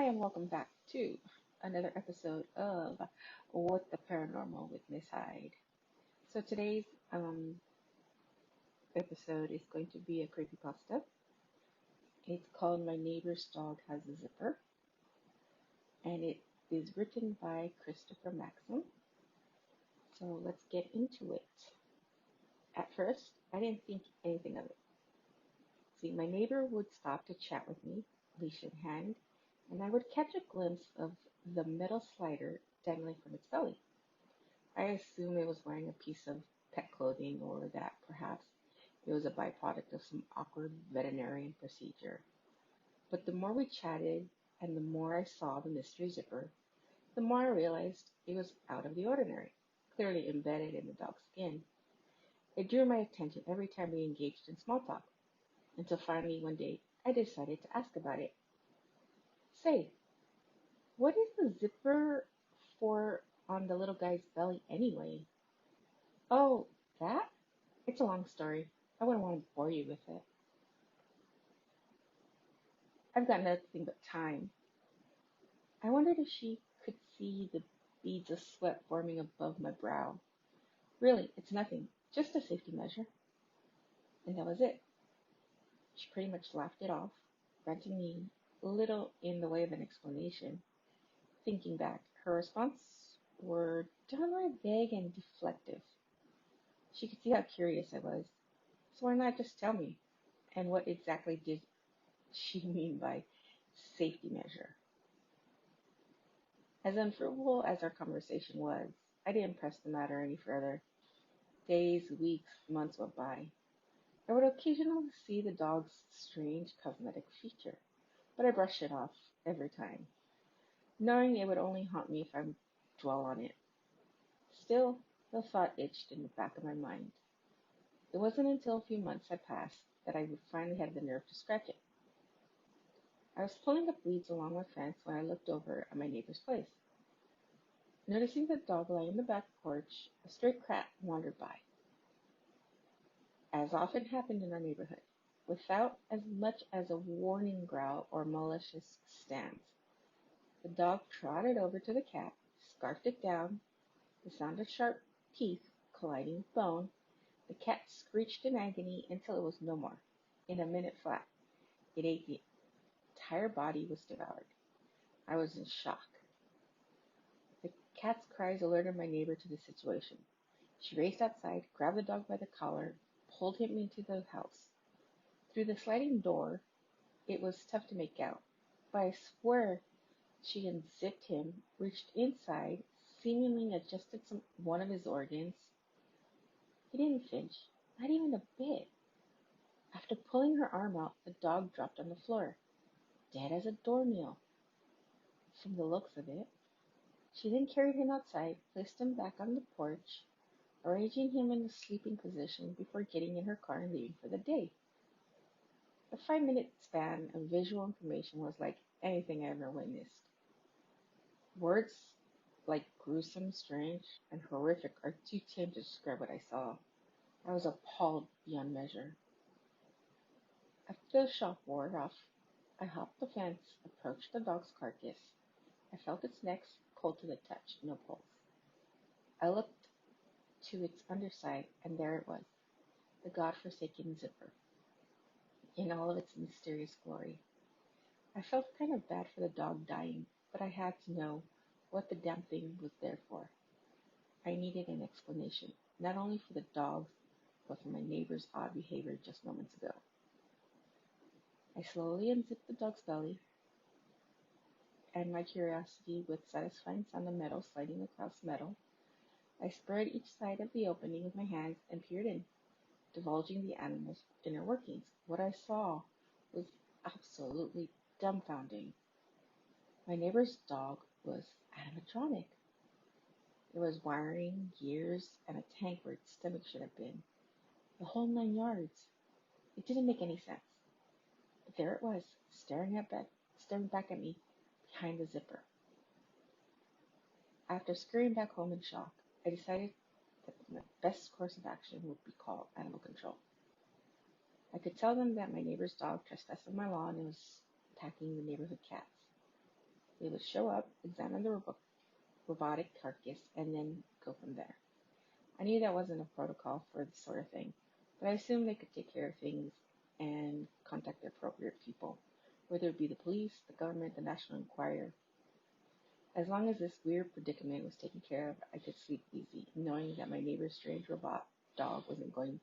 and welcome back to another episode of What the Paranormal with Miss Hyde. So today's episode is going to be a creepypasta. It's called My Neighbor's Dog Has a Zipper, and it is written by Christopher Maxim. So let's get into it. At first, I didn't think anything of it. See, my neighbor would stop to chat with me, leash in hand, and I would catch a glimpse of the metal slider dangling from its belly. I assume it was wearing a piece of pet clothing or that perhaps it was a byproduct of some awkward veterinarian procedure. But the more we chatted and the more I saw the mystery zipper, the more I realized it was out of the ordinary, clearly embedded in the dog's skin. It drew my attention every time we engaged in small talk, until finally one day I decided to ask about it. Say, what is the zipper for on the little guy's belly anyway? Oh, that? It's a long story. I wouldn't want to bore you with it. I've got nothing but time. I wondered if she could see the beads of sweat forming above my brow. Really, it's nothing, just a safety measure. And that was it. She pretty much laughed it off, granting me little in the way of an explanation. Thinking back, her response were downright vague and deflective. She could see how curious I was, so why not just tell me? And what exactly did she mean by safety measure? As unfruitful as our conversation was, I didn't press the matter any further. Days, weeks, months went by. I would occasionally see the dog's strange cosmetic feature, but I brushed it off every time, knowing it would only haunt me if I dwell on it. Still, the thought itched in the back of my mind. It wasn't until a few months had passed that I would finally have the nerve to scratch it. I was pulling up weeds along my fence when I looked over at my neighbor's place. Noticing the dog lying in the back porch, a stray cat wandered by. As often happened in our neighborhood, without as much as a warning growl or malicious stance. The dog trotted over to the cat, scarfed it down. The sound of sharp teeth colliding with bone. The cat screeched in agony until it was no more. In a minute flat, it ate the entire body was devoured. I was in shock. The cat's cries alerted my neighbor to the situation. She raced outside, grabbed the dog by the collar, pulled him into the house. Through the sliding door, it was tough to make out, but I swear she unzipped him, reached inside, seemingly adjusted one of his organs. He didn't flinch, not even a bit. After pulling her arm out, the dog dropped on the floor, dead as a doornail, from the looks of it. She then carried him outside, placed him back on the porch, arranging him in a sleeping position before getting in her car and leaving for the day. The 5-minute span of visual information was like anything I ever witnessed. Words like gruesome, strange, and horrific are too tame to describe what I saw. I was appalled beyond measure. After the shock wore off, I hopped the fence, approached the dog's carcass. I felt its neck, cold to the touch, no pulse. I looked to its underside, and there it was, the godforsaken zipper, in all of its mysterious glory. I felt kind of bad for the dog dying, but I had to know what the damn thing was there for. I needed an explanation, not only for the dog's, but for my neighbor's odd behavior just moments ago. I slowly unzipped the dog's belly, and my curiosity with satisfying sound of metal sliding across metal. I spread each side of the opening with my hands and peered in, divulging the animal's inner workings. What I saw was absolutely dumbfounding. My neighbor's dog was animatronic. There was wiring, gears, and a tank where its stomach should have been. The whole 9 yards. It didn't make any sense. But there it was, staring back at me behind the zipper. After scurrying back home in shock, I decided that my best course of action would be call animal control. I could tell them that my neighbor's dog trespassed on my lawn and was attacking the neighborhood cats. They would show up, examine the robotic carcass, and then go from there. I knew that wasn't a protocol for this sort of thing, but I assumed they could take care of things and contact the appropriate people, whether it be the police, the government, the National Enquirer. As long as this weird predicament was taken care of, I could sleep easy, knowing that my neighbor's strange robot dog wasn't going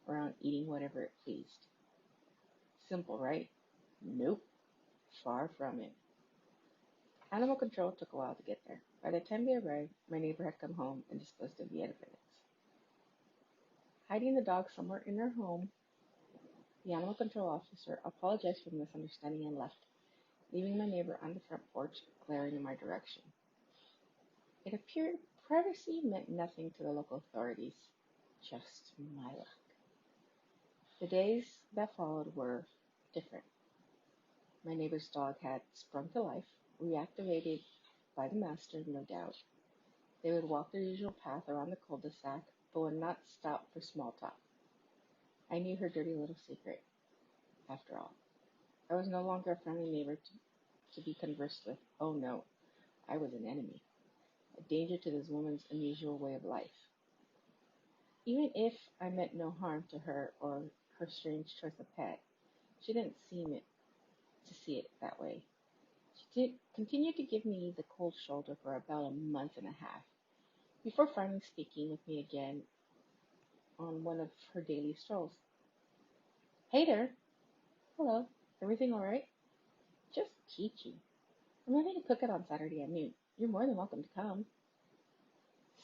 around eating whatever it pleased. Simple, right? Nope, far from it. Animal control took a while to get there. By the time they arrived, my neighbor had come home and disposed of the evidence. Hiding the dog somewhere in her home, the animal control officer apologized for the misunderstanding and left, leaving my neighbor on the front porch glaring in my direction. It appeared privacy meant nothing to the local authorities, just my luck. The days that followed were different. My neighbor's dog had sprung to life, reactivated by the master, no doubt. They would walk their usual path around the cul-de-sac, but would not stop for small talk. I knew her dirty little secret, after all. I was no longer a friendly neighbor to be conversed with. Oh no, I was an enemy, a danger to this woman's unusual way of life. Even if I meant no harm to her or her strange choice of pet, she didn't seem to see it that way. She did continue to give me the cold shoulder for about a month and a half, before finally speaking with me again on one of her daily strolls. Hey there. Hello. Everything all right? Just Chi-Chi. I'm having a cookout on Saturday at noon. You're more than welcome to come.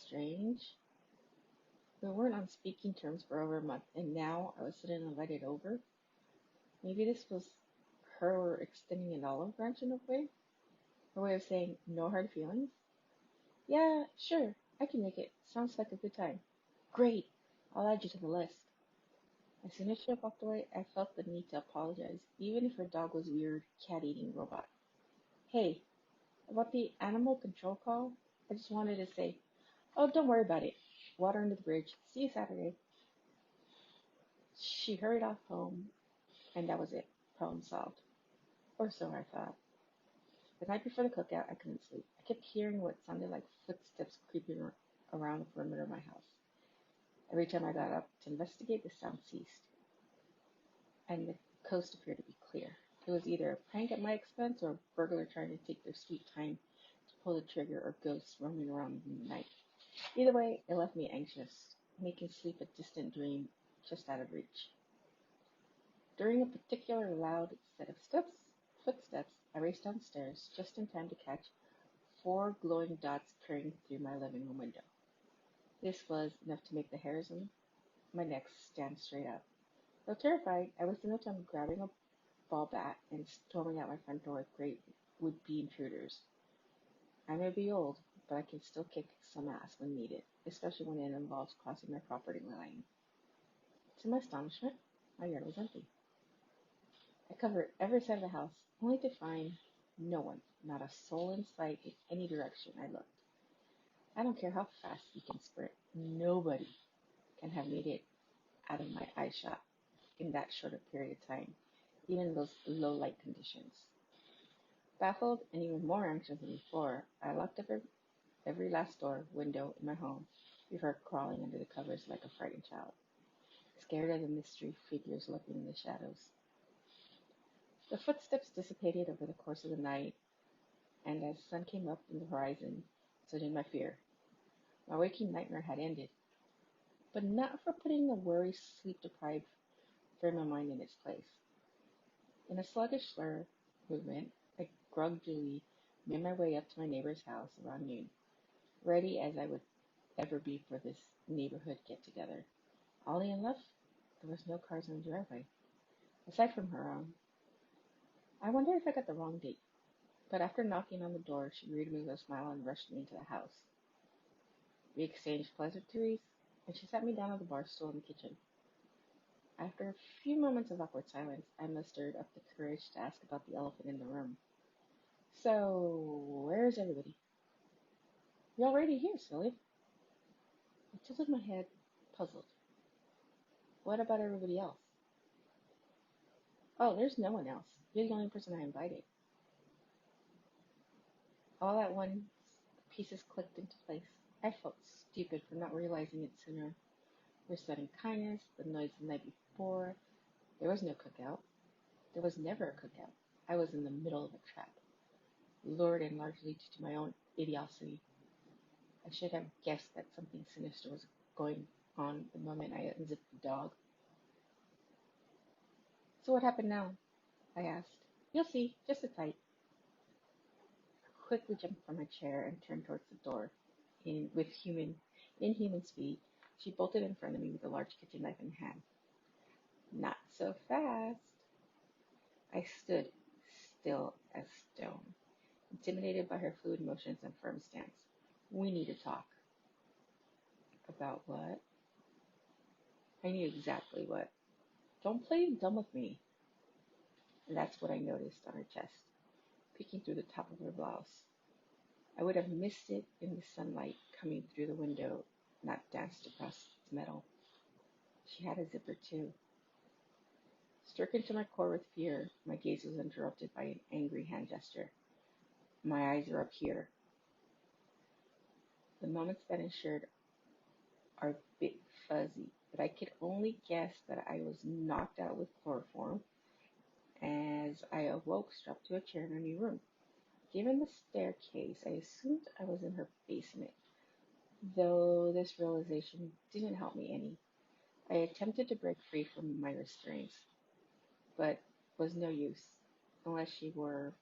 Strange. We weren't on speaking terms for over a month, and now I was suddenly invited over. Maybe this was her extending an olive branch in a way? Her way of saying, no hard feelings? Yeah, sure, I can make it. Sounds like a good time. Great, I'll add you to the list. As soon as she walked away, I felt the need to apologize, even if her dog was a weird cat-eating robot. Hey, about the animal control call, I just wanted to say, oh, don't worry about it. Water under the bridge. See you Saturday. She hurried off home, and that was it. Problem solved. Or so I thought. The night before the cookout, I couldn't sleep. I kept hearing what sounded like footsteps creeping around the perimeter of my house. Every time I got up to investigate, the sound ceased, and the coast appeared to be clear. It was either a prank at my expense or a burglar trying to take their sweet time to pull the trigger or ghosts roaming around in the night. Either way, it left me anxious, making sleep a distant dream just out of reach. During a particular loud set of footsteps, I raced downstairs just in time to catch 4 glowing dots peering through my living room window. This was enough to make the hairs on my neck stand straight up. Though terrified, I wasted no time grabbing a ball bat and storming out my front door with great would-be intruders. I may be old, but I can still kick some ass when needed, especially when it involves crossing my property line. To my astonishment, my yard was empty. I covered every side of the house, only to find no one, not a soul in sight in any direction I looked. I don't care how fast you can sprint, nobody can have made it out of my eye shot in that short a period of time, even in those low light conditions. Baffled and even more anxious than before, I locked up every last door, window in my home before crawling under the covers like a frightened child, scared of the mystery figures lurking in the shadows. The footsteps dissipated over the course of the night, and as the sun came up in the horizon, so did my fear. My waking nightmare had ended, but not for putting a worry sleep-deprived frame of mind in its place. In a sluggish slur movement, I groggily made my way up to my neighbor's house around noon, ready as I would ever be for this neighborhood get-together. Oddly enough, there was no cars in the driveway, aside from her own. I wonder if I got the wrong date, but after knocking on the door, she greeted me with a smile and rushed me into the house. We exchanged pleasantries, and she sat me down on the bar stool in the kitchen. After a few moments of awkward silence, I mustered up the courage to ask about the elephant in the room. So, where's everybody? You're already here, silly. I tilted my head, puzzled. What about everybody else? Oh, there's no one else. You're the only person I invited. All at once, pieces clicked into place. I felt stupid for not realizing it sooner. We're spreading kindness, the noise the night before. There was no cookout. There was never a cookout. I was in the middle of a trap, lured in largely due to my own idiocy. I should have guessed that something sinister was going on the moment I unzipped the dog. So what happened now? I asked. You'll see, just sit tight. I quickly jumped from my chair and turned towards the door. Inhuman speed, she bolted in front of me with a large kitchen knife in hand. Not so fast. I stood still as stone, intimidated by her fluid motions and firm stance. We need to talk. About what? I knew exactly what. Don't play dumb with me. And that's what I noticed on her chest, peeking through the top of her blouse. I would have missed it in the sunlight coming through the window, not danced across its metal. She had a zipper too. Stricken to my core with fear, my gaze was interrupted by an angry hand gesture. My eyes are up here. The moments that ensued are a bit fuzzy, but I could only guess that I was knocked out with chloroform as I awoke strapped to a chair in a new room. Given the staircase, I assumed I was in her basement, though this realization didn't help me any. I attempted to break free from my restraints, but was no use. Unless she were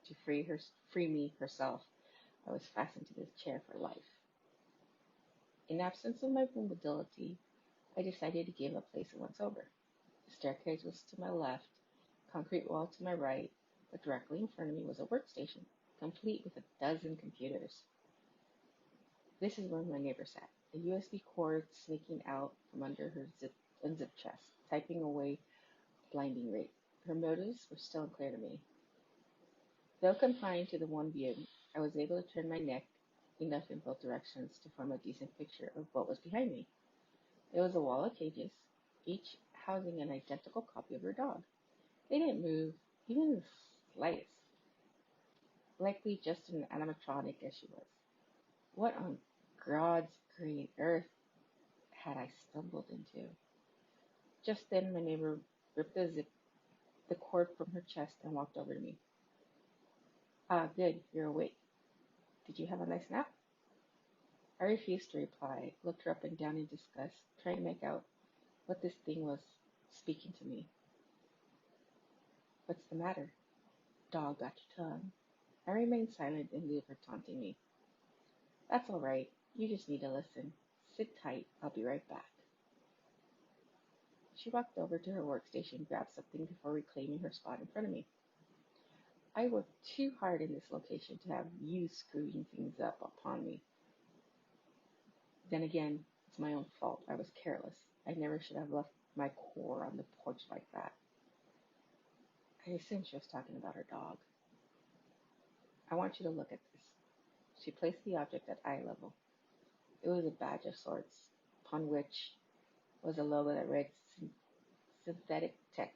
to free me herself, I was fastened to this chair for life. In absence of my mobility, I decided to give a place it once over. The staircase was to my left, concrete wall to my right, but directly in front of me was a workstation, complete with a dozen computers. This is where my neighbor sat, a USB cord snaking out from under her unzipped chest, typing away at a blinding rate. Her motives were still unclear to me. Though confined to the one view, I was able to turn my neck enough in both directions to form a decent picture of what was behind me. It was a wall of cages, each housing an identical copy of her dog. They didn't move, even in the slightest, likely just an animatronic as she was. What on God's green earth had I stumbled into? Just then, my neighbor ripped the cord from her chest and walked over to me. Ah, good, you're awake. Did you have a nice nap? I refused to reply, looked her up and down in disgust, trying to make out what this thing was speaking to me. What's the matter? Dog got your tongue. I remained silent in lieu of her taunting me. That's all right. You just need to listen. Sit tight. I'll be right back. She walked over to her workstation, grabbed something before reclaiming her spot in front of me. I worked too hard in this location to have you screwing things up upon me. Then again, it's my own fault. I was careless. I never should have left my core on the porch like that. I assumed she was talking about her dog. I want you to look at this. She placed the object at eye level. It was a badge of sorts, upon which was a logo that read Synthetic Tech.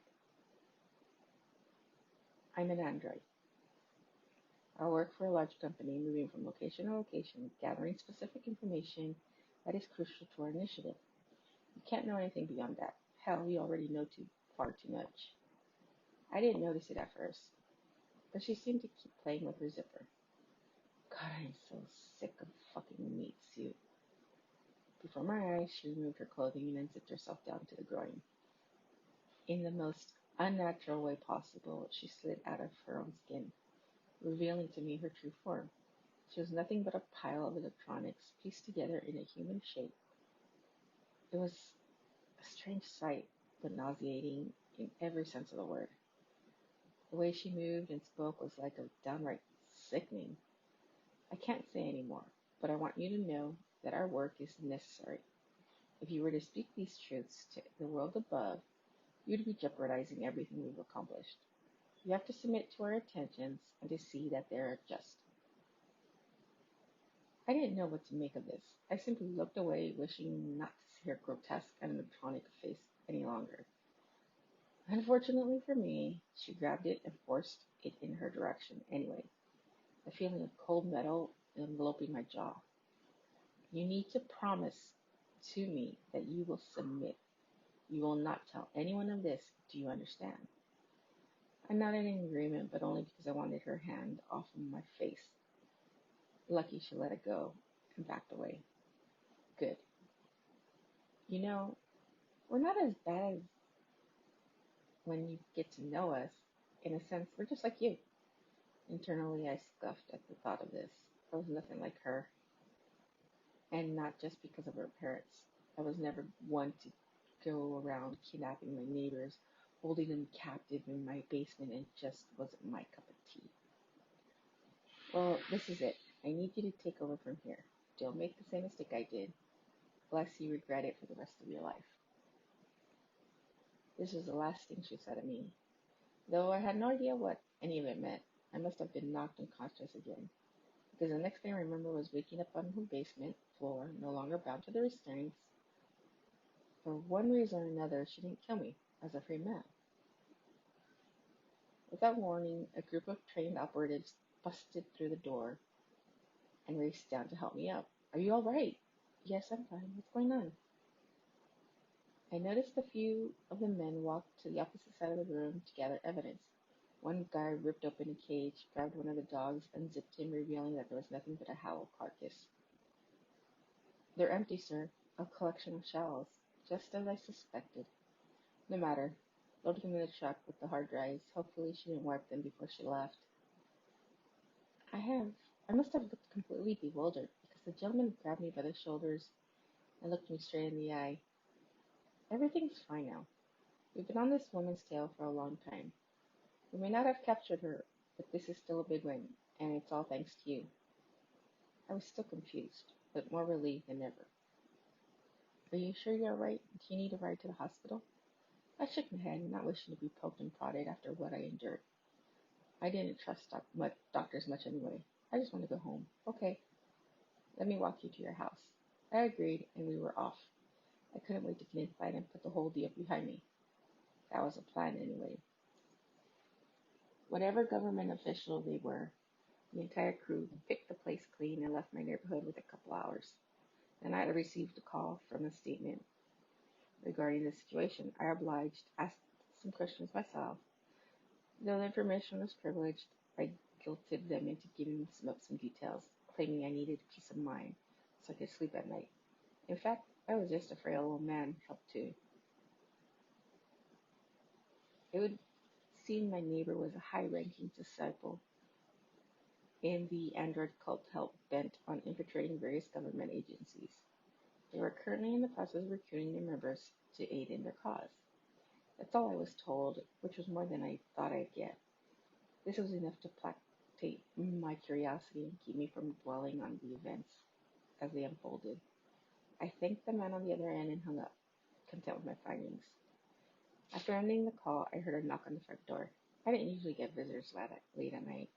I'm an android. I work for a large company, moving from location to location, gathering specific information that is crucial to our initiative. You can't know anything beyond that. Hell, you already know far too much. I didn't notice it at first, but she seemed to keep playing with her zipper. God, I'm so sick of fucking meat suit. Before my eyes, she removed her clothing and then zipped herself down to the groin. In the most unnatural way possible, she slid out of her own skin, revealing to me her true form. She was nothing but a pile of electronics pieced together in a human shape. It was a strange sight, but nauseating in every sense of the word. The way she moved and spoke was like a downright sickening. I can't say any more, but I want you to know that our work is necessary. If you were to speak these truths to the world above, you'd be jeopardizing everything we've accomplished. You have to submit to our intentions and to see that they are just. I didn't know what to make of this. I simply looked away, wishing not to see her grotesque animatronic face any longer. Unfortunately for me, she grabbed it and forced it in her direction anyway. the feeling of cold metal enveloping my jaw. You need to promise to me that you will submit. You will not tell anyone of this. Do you understand? I nodded in agreement, but only because I wanted her hand off of my face. Lucky she let it go and backed away. Good. You know, we're not as bad as when you get to know us. In a sense, we're just like you. Internally, I scoffed at the thought of this. I was nothing like her, and not just because of her parents. I was never one to go around kidnapping my neighbors, holding them captive in my basement, and just wasn't my cup of tea. Well, this is it. I need you to take over from here. Don't make the same mistake I did, lest you regret it for the rest of your life. This was the last thing she said to me. Though I had no idea what any of it meant, I must have been knocked unconscious again, because the next thing I remember was waking up on her basement floor, no longer bound to the restraints. For one reason or another, she didn't kill me. I was a free man. Without warning, a group of trained operatives busted through the door and raced down to help me up. Are you all right? Yes, I'm fine. What's going on? I noticed a few of the men walk to the opposite side of the room to gather evidence. One guy ripped open a cage, grabbed one of the dogs, unzipped him, revealing that there was nothing but a hollow carcass. They're empty, sir. A collection of shells, just as I suspected. No matter. Loaded them in the truck with the hard drives. Hopefully she didn't wipe them before she left. I must have looked completely bewildered, because the gentleman grabbed me by the shoulders and looked me straight in the eye. Everything's fine now. We've been on this woman's tail for a long time. We may not have captured her, but this is still a big win, and it's all thanks to you. I was still confused, but more relieved than ever. Are you sure you're all right? Do you need a ride to the hospital? I shook my head, not wishing to be poked and prodded after what I endured. I didn't trust doctors much anyway. I just wanted to go home. Okay, let me walk you to your house. I agreed, and we were off. I couldn't wait to get inside and put the whole deal behind me. That was a plan anyway. Whatever government official they were, the entire crew picked the place clean and left my neighborhood with a couple hours. Then I received a call from a statement regarding the situation. I obliged, asked some questions myself. Though the information was privileged, I guilted them into giving up some details, claiming I needed peace of mind so I could sleep at night. In fact, I was just a frail old man, helped too. It would seem my neighbor was a high-ranking disciple in the android cult hell-bent on infiltrating various government agencies. They were currently in the process of recruiting their members to aid in their cause. That's all I was told, which was more than I thought I'd get. This was enough to placate my curiosity and keep me from dwelling on the events as they unfolded. I thanked the man on the other end and hung up, content with my findings. After ending the call, I heard a knock on the front door. I didn't usually get visitors late at night,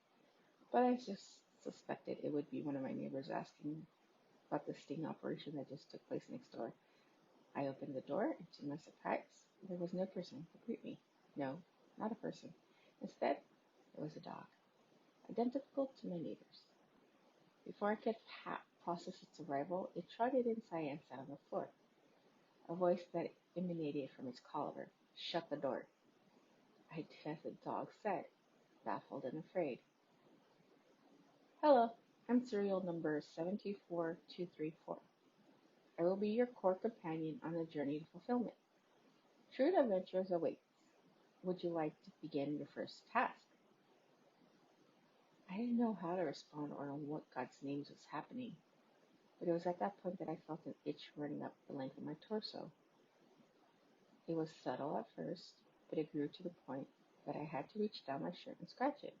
but I just suspected it would be one of my neighbors asking about the sting operation that just took place next door. I opened the door, and to my surprise, there was no person to greet me. No, not a person. Instead, there was a dog, identical to my neighbor's. Before I could process its arrival, it trotted inside and sat on the floor. A voice that emanated from its collar. Shut the door, I guess the dog said, baffled and afraid. Hello, I'm serial number 724234. I will be your core companion on the journey to fulfillment. True adventures awaits. Would you like to begin your first task? I didn't know how to respond or on what God's names was happening, but it was at that point that I felt an itch running up the length of my torso. It was subtle at first, but it grew to the point that I had to reach down my shirt and scratch it.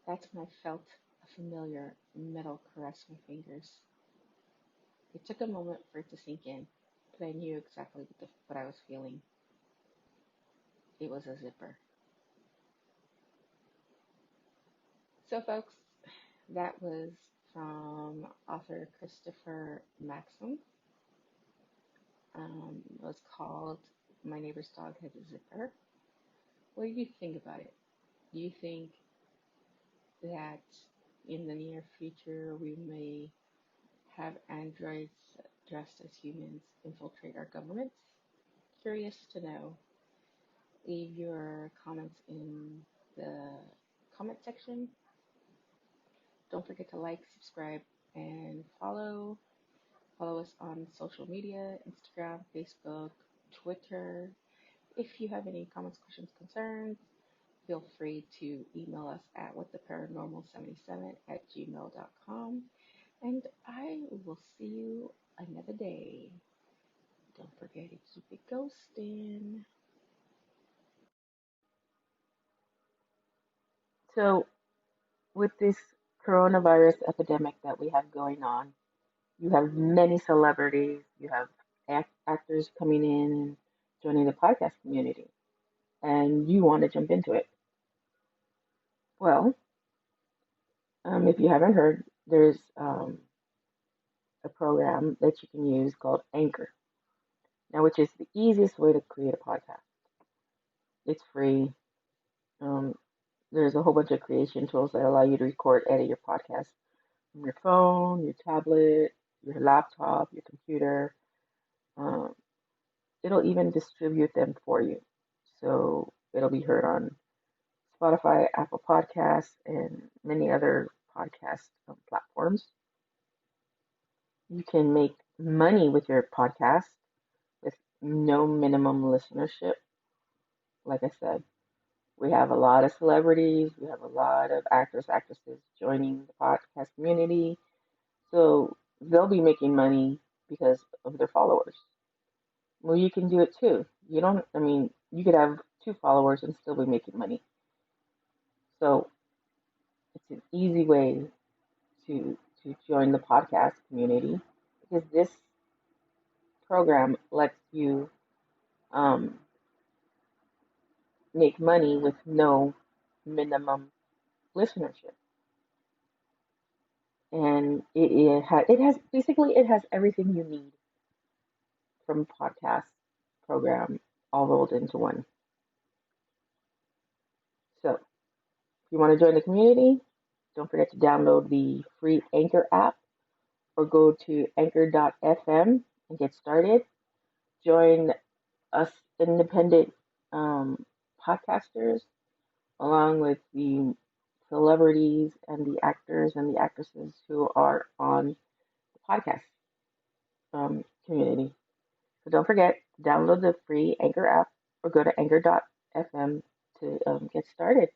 That's when I felt a familiar metal caress my fingers. It took a moment for it to sink in, but I knew exactly what I was feeling. It was a zipper. So, folks, that was from author Christopher Maxim. It was called My Neighbor's Dog Has a Zipper. What do you think about it? Do you think that in the near future we may have androids dressed as humans infiltrate our governments? Curious to know. Leave your comments in the comment section. Don't forget to like, subscribe, and follow. Follow us on social media, Instagram, Facebook, Twitter. If you have any comments, questions, concerns, feel free to email us at whattheparanormal77@gmail.com. And I will see you another day. Don't forget to keep it ghosting. So, with this coronavirus epidemic that we have going on, you have many celebrities, you have actors coming in and joining the podcast community, and you want to jump into it. Well, if you haven't heard, there's a program that you can use called Anchor, now which is the easiest way to create a podcast. It's free. Um, there's a whole bunch of creation tools that allow you to record, edit your podcast from your phone, your tablet, your laptop, your computer. Um, it'll even distribute them for you. So it'll be heard on Spotify, Apple Podcasts, and many other podcast platforms. You can make money with your podcast with no minimum listenership. Like I said, we have a lot of celebrities, we have a lot of actors, actresses joining the podcast community. So they'll be making money because of their followers. Well, you can do it too. You could have 2 followers and still be making money. So it's an easy way to join the podcast community because this program lets you um, make money with no minimum listenership. And it has everything you need from a podcast program all rolled into one. So if you want to join the community, don't forget to download the free Anchor app or go to anchor.fm and get started. Join us independent podcasters along with the celebrities and the actors and the actresses who are on the podcast community. So don't forget, download the free Anchor app or go to anchor.fm to get started.